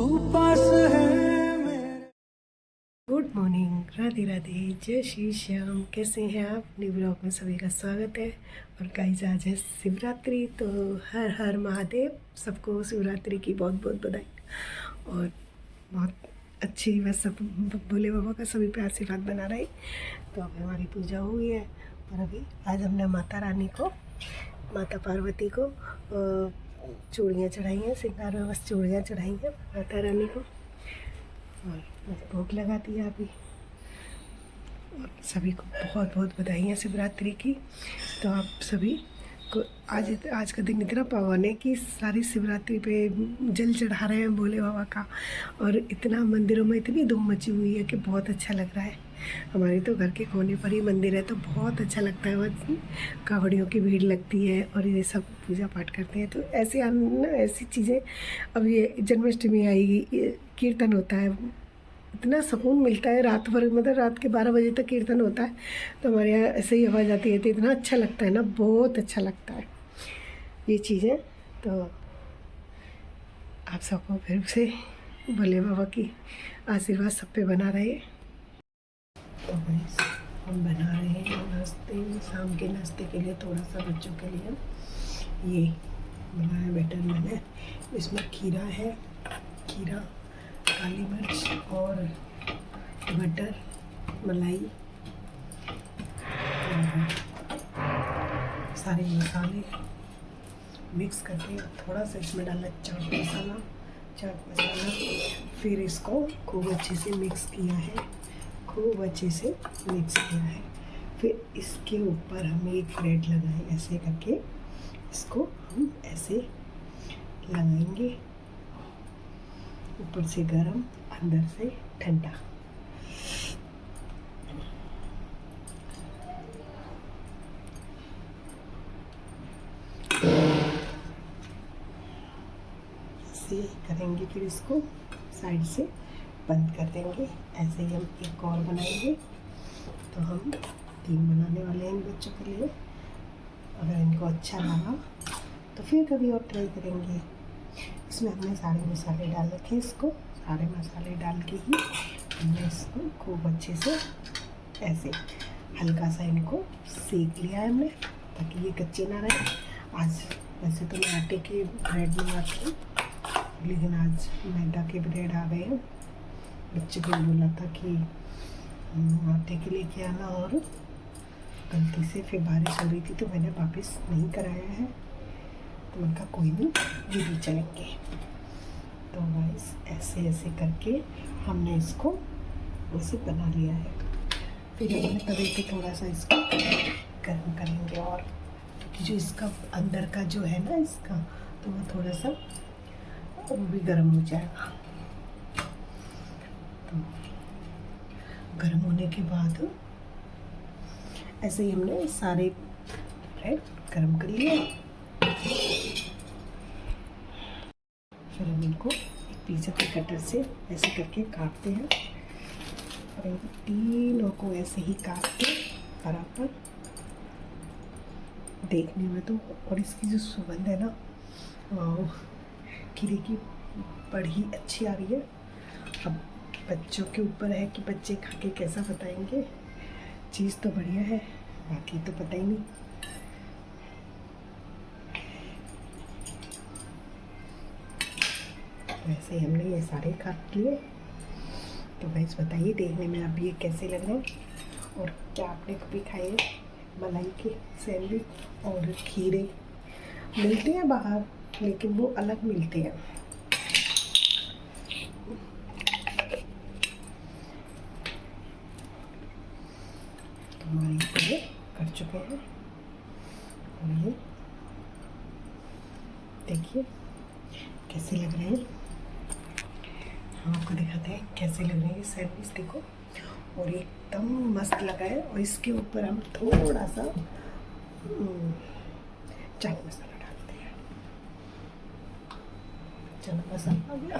पास है मेरे। Good morning, Radhe Radhe, जय श्री श्याम। कैसे हैं आप? न्यू ब्लॉग में सभी का स्वागत है। और गाइस आज है शिवरात्रि, तो हर हर महादेव। सबको शिवरात्रि की बहुत बहुत बधाई और बहुत अच्छी, बस सब भोले बाबा का सभी पे आशीर्वाद बना रहे। तो अभी हमारी पूजा हुई है और अभी आज हमने माता रानी को, माता पार्वती को चूड़ियाँ चढ़ाई हैं, श्रृंगार में बस चूड़ियाँ चढ़ाई हैं माता रानी को और भोग लगा दिया अभी। और सभी को बहुत बहुत बधाइयाँ शिवरात्रि की। तो आप सभी को आज का दिन इतना पावन है कि सारी शिवरात्रि पे जल चढ़ा रहे हैं भोले बाबा का। और इतना मंदिरों में इतनी धूम मची हुई है कि बहुत अच्छा लग रहा है। हमारे तो घर के कोने पर ही मंदिर है, तो बहुत अच्छा लगता है। वह कावड़ियों की भीड़ लगती है और ये सब पूजा पाठ करते हैं। तो ऐसी चीज़ें, अब ये जन्माष्टमी आएगी, कीर्तन होता है, इतना सुकून मिलता है। रात भर, मतलब रात के 12 बजे तक कीर्तन होता है, तो हमारे यहाँ ऐसे ही आवाज़ आती है, तो इतना अच्छा लगता है ना, बहुत अच्छा लगता है ये चीज़ें। तो आप सबको फिर से भोले बाबा की आशीर्वाद सब पे बना रहे। तो गाइस हम बना रहे हैं नाश्ते, शाम के नाश्ते के लिए थोड़ा सा बच्चों के लिए ये बनाया बैटर मैंने। इसमें खीरा है, खीरा, काली मिर्च और बटर, मलाई और सारे मसाले मिक्स करके थोड़ा सा इसमें डाला चाट मसाला। फिर इसको खूब अच्छे से मिक्स किया है, खूब अच्छे से मिक्स किया है। फिर इसके ऊपर हम एक ब्रेड लगाए, ऐसे करके इसको हम ऐसे लगाएंगे, ऊपर से गरम, अंदर से ठंडा। ऐसे करेंगे, फिर इसको साइड से बंद कर देंगे। ऐसे ही हम एक और बनाएंगे। तो हम 3 बनाने वाले हैं इन बच्चों के लिए। अगर इनको अच्छा लगा तो फिर कभी और ट्राई करेंगे। इसमें हमने सारे मसाले डाल रखे, इसको सारे मसाले डाल के ही हमने इसको खूब अच्छे से ऐसे हल्का सा इनको सेक लिया है हमने, ताकि ये कच्चे ना रहे। आज वैसे तो मैं आटे के ब्रेड मंगाती हूँ, लेकिन आज मैदा के ब्रेड आ गए हैं। बच्चे को बोला था कि आटे के लेके आना, और गलती से फिर बारिश हो रही थी तो मैंने वापस नहीं कराया है। तो मैंने कहा कोई नहीं, ये भी चलेंगे। तो गाइस ऐसे ऐसे करके हमने इसको ऐसे बना लिया है। फिर हमने तवे पे थोड़ा सा इसको गर्म करेंगे, और जो इसका अंदर का जो है ना इसका, तो वो थोड़ा सा वो भी गर्म हो जाएगा। तो गर्म होने के बाद ऐसे ही हमने सारे ब्रेड गर्म कर लिए। फिर हम इनको एक पिज़्ज़ा के कटर से ऐसे करके काटते हैं, और इन तीनों को ऐसे ही काट के बराबर। देखने में तो, और इसकी जो सुगंध है ना, वाह, खीरे की बड़ी अच्छी आ रही है। अब बच्चों के ऊपर है कि बच्चे खा के कैसा बताएंगे। चीज़ तो बढ़िया है, बाकी तो पता ही नहीं। वैसे हमने ये सारे काट लिए। तो गाइस बताइए देखने में अब ये कैसे लग रहे हैं, और क्या आपने कभी खाए मलाई के सैंडविच और खीरे? मिलते हैं बाहर, लेकिन वो अलग मिलते हैं। तो हमारे ये कर चुके हैं, और ये देखिए कैसे लग रहे हैं। हम आपको दिखाते हैं कैसे लग रहे हैं ये सैंडविच, देखो। और एकदम मस्त लगा है। और इसके ऊपर हम थोड़ा सा चाट मसाला डालते हैं। चाट मसाला आ गया।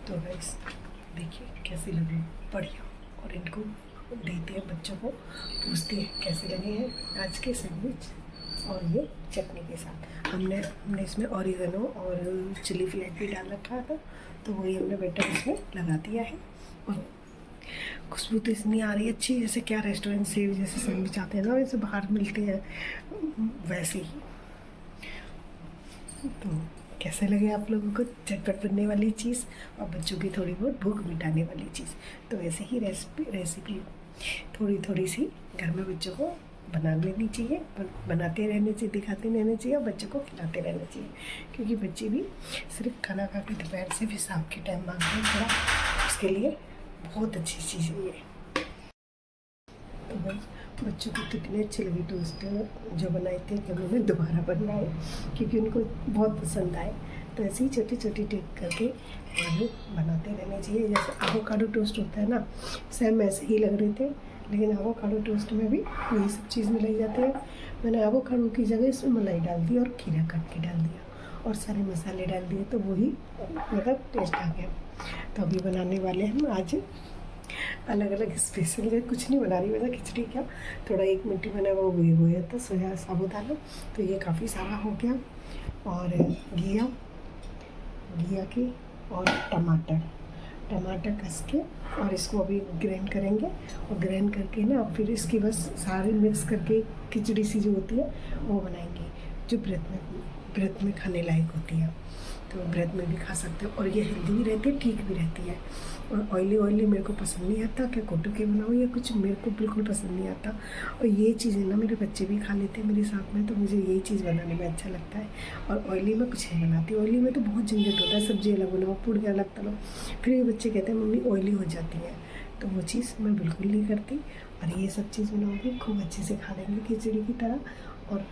तो गाइस देखिए कैसे लगे, बढ़िया। और इनको देते हैं बच्चों को, पूछते हैं कैसे लगे हैं आज के सैंडविच। और ये चटनी के साथ हमने इसमें ऑरिगेनो और चिली फ्लेक्स भी डाल रखा था, तो वही हमने बैटर इसमें लगा दिया है। और खुशबू तो इतनी आ रही है अच्छी, जैसे क्या रेस्टोरेंट से जैसे सैंडविच आते हैं ना वैसे बाहर मिलते हैं वैसे ही। तो कैसे लगे आप लोगों को झटपट बनने वाली चीज़ और बच्चों की थोड़ी बहुत भूख मिटाने वाली चीज़। तो ऐसे ही रेसिपी थोड़ी थोड़ी सी घर में बच्चों को बना लेनी चाहिए, बनाते रहने चाहिए, दिखाते रहने चाहिए और बच्चों को खिलाते रहना चाहिए, क्योंकि बच्चे भी सिर्फ खाना खा के दोपहर से फिर शाम के टाइम मांगते हैं थोड़ा, उसके लिए बहुत अच्छी चीज़ है ये। तो बस बच्चों को कितने अच्छे लगे टोस्ट जो बनाए थे कि उन्होंने दोबारा बनवाए, क्योंकि उनको बहुत पसंद आए। तो ऐसे ही छोटी छोटी टिप करके और बनाते रहने चाहिए। जैसे एवोकाडो टोस्ट होता है ना, सेम ऐसे ही लग रहे थे, लेकिन एवोकाडो टोस्ट में भी यही सब चीज़ मिलाई जाती है। मैंने एवोकाडो की जगह इसमें मलाई डाल दी और खीरा काट के डाल दिया और सारे मसाले डाल दिए, तो वही मतलब टेस्ट आ गया। तो अभी बनाने वाले हैं हम आज अलग अलग स्पेशल है, कुछ नहीं बना रही वैसे, खिचड़ी क्या थोड़ा 1 मिनट बना वो हुआ था सोया साबुदाना, तो ये काफ़ी सारा हो गया। और घिया की और टमाटर कस के और इसको अभी ग्राइंड करेंगे, और ग्राइंड करके ना फिर इसकी बस सारे मिक्स करके खिचड़ी सी जो होती है वो बनाएंगे, जो व्रत में खाने लायक होती है। तो व्रत में भी खा सकते हो और ये हेल्दी भी रहती है, ठीक भी रहती है। और ऑयली मेरे को पसंद नहीं आता, क्या कोटो के बनाओ या कुछ, मेरे को बिल्कुल पसंद नहीं आता। और ये चीज़ें ना मेरे बच्चे भी खा लेते हैं मेरे साथ में, तो मुझे यही चीज़ बनाने में अच्छा लगता है। और ऑयली में कुछ नहीं बनाती, ऑयली में तो बहुत झंझट होता है, सब्जी अलग बनाओ, पूड़ी अलग तलो, फिर ये बच्चे कहते हैं मम्मी ऑयली हो जाती है, तो वो चीज़ मैं बिल्कुल नहीं करती। और ये सब चीज़ बनाऊँगी, खूब अच्छे से खा लेंगे खिचड़ी की तरह। और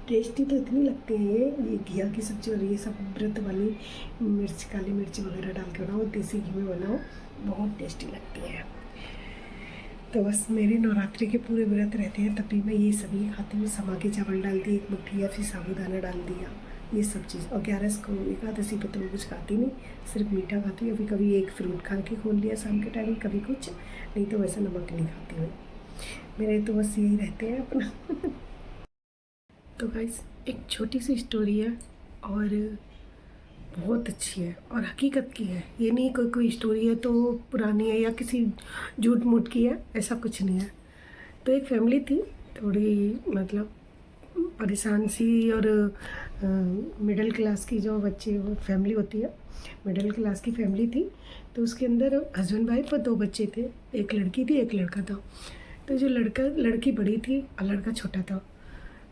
टेस्टी तो इतनी लगती है ये घिया की सब्ज़ी, और ये सब व्रत वाली मिर्च, काली मिर्च वगैरह डाल के बनाओ, देसी घी में बनाओ, बहुत टेस्टी लगती है। तो बस मेरे नवरात्रि के पूरे व्रत रहते हैं, तभी मैं ये सभी खाती हूँ। समा के चावल डाल दिए 1 मुट्ठी या फिर साबुदाना डाल दिया, ये सब चीज़। और 11 को एकादशी पे तो मैं कुछ खाती नहीं, सिर्फ मीठा खाती हूँ। कभी एक फ्रूट खा के खोल लिया शाम के टाइम, कभी कुछ, नहीं तो वैसे नमक नहीं खाती हूँ। मेरे तो बस यही रहते हैं अपना तो गाइस एक छोटी सी स्टोरी है और बहुत अच्छी है और हकीकत की है, ये नहीं कोई स्टोरी है तो पुरानी है या किसी झूठ मूठ की है, ऐसा कुछ नहीं है। तो एक फैमिली थी, थोड़ी मतलब परेशान सी, और मिडिल क्लास की जो बच्चे वो फैमिली होती है, मिडिल क्लास की फैमिली थी। तो उसके अंदर हस्बैंड वाइफ और 2 बच्चे थे, एक लड़की थी एक लड़का था। तो जो लड़की बड़ी थी और लड़का छोटा था।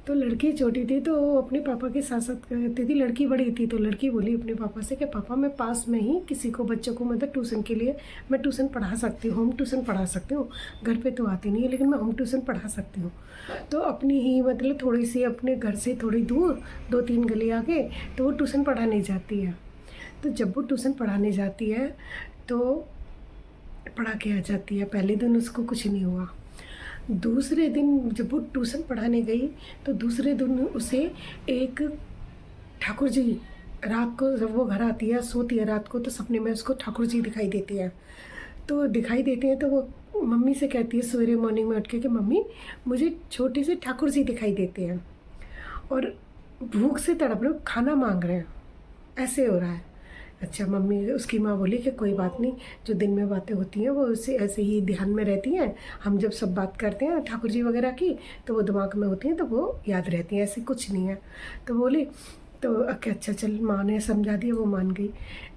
तो लड़की छोटी थी तो वो अपने पापा के साथ साथ रहती थी, लड़की बड़ी थी। तो लड़की बोली अपने पापा से कि पापा मैं पास में ही किसी को बच्चों को मतलब ट्यूशन के लिए मैं ट्यूशन पढ़ा सकती हूँ, होम ट्यूशन पढ़ा सकती हूँ, घर पे तो आती नहीं है लेकिन मैं होम ट्यूशन पढ़ा सकती हूँ। तो अपनी ही मतलब थोड़ी सी अपने घर से थोड़ी दूर 2-3 गली आगे तो वो ट्यूशन पढ़ाने जाती है। तो जब वो ट्यूशन पढ़ाने जाती है तो पढ़ा के आ जाती है। पहले दिन उसको कुछ नहीं हुआ, दूसरे दिन जब वो ट्यूशन पढ़ाने गई तो दूसरे दिन उसे एक ठाकुर जी, रात को जब वो घर आती है सोती है रात को, तो सपने में उसको ठाकुर जी दिखाई देते हैं। तो दिखाई देते हैं तो वो मम्मी से कहती है सवेरे मॉर्निंग में उठ के कि मम्मी मुझे छोटे से ठाकुर जी दिखाई देते हैं और भूख से तड़प रहे, खाना मांग रहे हैं, ऐसे हो रहा है। अच्छा, मम्मी उसकी माँ बोली कि कोई बात नहीं, जो दिन में बातें होती हैं वो उससे ऐसे ही ध्यान में रहती हैं, हम जब सब बात करते हैं ठाकुर जी वगैरह की तो वो दिमाग में होती हैं तो वो याद रहती हैं, ऐसे कुछ नहीं है। तो बोली तो अच्छा चल, माँ ने समझा दिया, वो मान गई।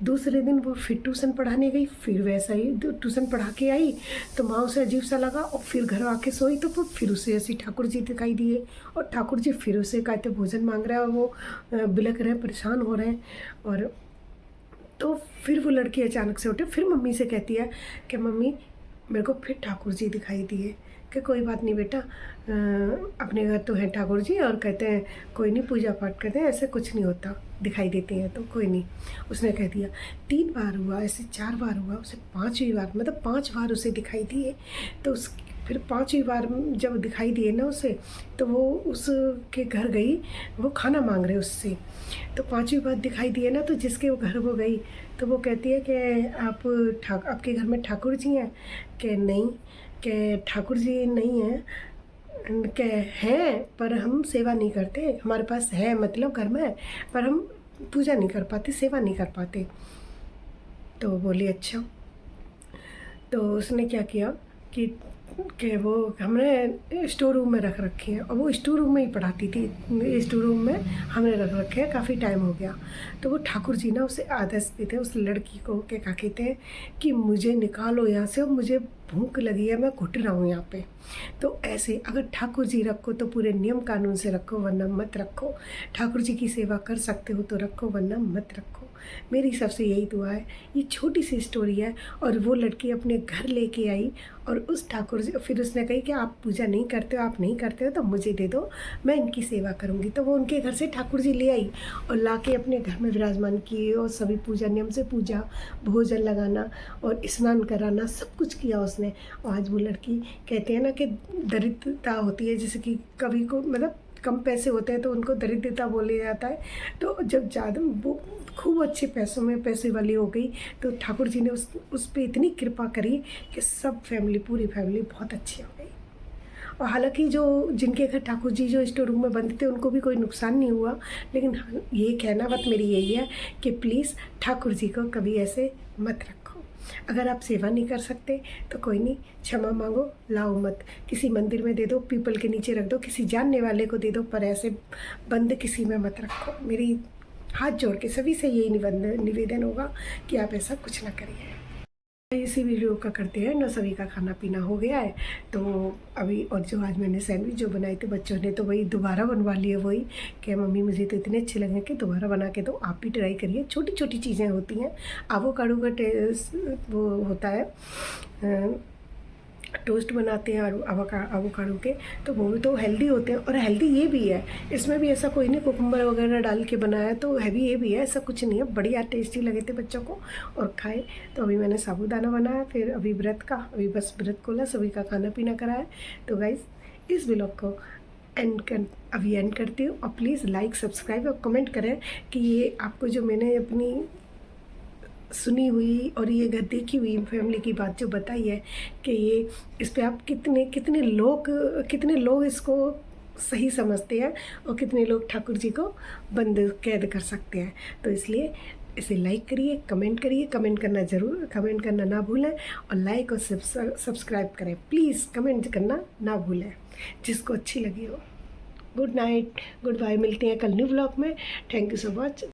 दूसरे दिन वो फिर ट्यूशन पढ़ाने गई, फिर वैसा ही ट्यूशन पढ़ा के आई तो माँ उसे अजीब सा लगा और फिर घर आके सोई तो फिर उसे ऐसे ठाकुर जी दिखाई दिए और ठाकुर जी फिर उसे कहते भोजन मांग रहा है और वो बिलख रहे हैं, परेशान हो रहे हैं। और तो फिर वो लड़की अचानक से उठे, फिर मम्मी से कहती है कि मम्मी मेरे को फिर ठाकुर जी दिखाई दिए। कि कोई बात नहीं बेटा, अपने घर तो हैं ठाकुर जी, और कहते हैं कोई नहीं पूजा पाठ करते हैं, ऐसे कुछ नहीं होता, दिखाई देते हैं तो कोई नहीं। उसने कह दिया 3 बार हुआ, ऐसे 4 बार हुआ, उसे 5वीं बार मतलब 5 बार उसे दिखाई दिए। तो उस फिर 5वीं बार जब दिखाई दिए ना उसे, तो वो उसके घर गई, वो खाना मांग रहे उससे। तो 5वीं बार दिखाई दिए ना, तो जिसके वो घर वो गई तो वो कहती है कि आपके घर में ठाकुर जी हैं? कि नहीं, कि ठाकुर जी नहीं हैं, के हैं पर हम सेवा नहीं करते, हमारे पास है मतलब घर में, पर हम पूजा नहीं कर पाते, सेवा नहीं कर पाते। तो बोली अच्छा। तो उसने क्या किया कि वो हमने स्टोर रूम में रख रखी है, और वो स्टोर रूम में ही पढ़ाती थी। स्टोर रूम में हमने रख रखे हैं, काफ़ी टाइम हो गया। तो वो ठाकुर जी ना उसे आदेश देते उस लड़की को कि क्या कहते हैं कि मुझे निकालो यहाँ से, और मुझे भूख लगी है, मैं घुट रहा हूँ यहाँ पे। तो ऐसे अगर ठाकुर जी रखो तो पूरे नियम कानून से रखो, वरना मत रखो। ठाकुर जी की सेवा कर सकते हो तो रखो, वरना मत रखो। मेरी सबसे यही दुआ है। ये छोटी सी स्टोरी है, और वो लड़की अपने घर लेके आई, और उस ठाकुर जी फिर उसने कही कि आप पूजा नहीं करते हो, आप नहीं करते हो तो मुझे दे दो, मैं इनकी सेवा करूँगी। तो वो उनके घर से ठाकुर जी ले आई और ला के अपने घर में विराजमान किए, और सभी पूजा नियम से पूजा, भोजन लगाना और स्नान कराना सब कुछ किया उसने। और आज वो लड़की कहते हैं ना कि दरिद्रता होती है, जैसे कि कभी को मतलब कम पैसे होते हैं तो उनको दरिद्रता बोला जाता है। तो जब ज़्यादा वो खूब अच्छे पैसों में पैसे वाली हो गई, तो ठाकुर जी ने उस पर इतनी कृपा करी कि सब फैमिली, पूरी फैमिली बहुत अच्छी हो गई। और हालांकि जो जिनके घर ठाकुर जी जो स्टोर रूम में बंद थे उनको भी कोई नुकसान नहीं हुआ, लेकिन हाँ, ये कहना बात मेरी यही है कि प्लीज़ ठाकुर जी को कभी ऐसे मत रखो। अगर आप सेवा नहीं कर सकते तो कोई नहीं, क्षमा मांगो, लाओ मत, किसी मंदिर में दे दो, पीपल के नीचे रख दो, किसी जानने वाले को दे दो, पर ऐसे बंद किसी में मत रखो। मेरी हाथ जोड़ के सभी से यही निवेदन होगा कि आप ऐसा कुछ ना करिए। इसी वीडियो का करते हैं ना, सभी का खाना पीना हो गया है। तो अभी और जो आज मैंने सैंडविच जो बनाए थे बच्चों ने, तो वही दोबारा बनवा लिए। वही कि मम्मी मुझे तो इतने अच्छे लगे कि दोबारा बना के दो, आप भी ट्राई करिए। छोटी छोटी चीज़ें होती हैं। एवोकाडो का टेस्ट वो होता है, टोस्ट बनाते हैं और एवोकाडो के, तो वो भी तो हेल्दी होते हैं, और हेल्दी ये भी है। इसमें भी ऐसा कोई नहीं कुकुम्बर वगैरह डाल के बनाया, तो हैवी ये भी है, ऐसा कुछ नहीं है। बढ़िया टेस्टी लगे थे बच्चों को और खाए। तो अभी मैंने साबूदाना बनाया, फिर अभी व्रत का, अभी बस व्रत खोला, सभी का खाना पीना कराया। तो गाइज़ इस व्लॉग को अभी एंड करती हूँ, और प्लीज़ लाइक, सब्सक्राइब और कमेंट करें कि ये आपको जो मैंने अपनी सुनी हुई और ये घर देखी हुई फैमिली की बात जो बताई है कि ये इस पे आप कितने लोग इसको सही समझते हैं, और कितने लोग ठाकुर जी को बंद कैद कर सकते हैं। तो इसलिए इसे लाइक करिए, कमेंट करिए, कमेंट करना ना भूलें, और लाइक और सब्सक्राइब करें प्लीज़। कमेंट करना ना भूलें जिसको अच्छी लगी हो। गुड नाइट, गुड बाय, मिलते हैं कल न्यू व्लॉग में। Thank you so much.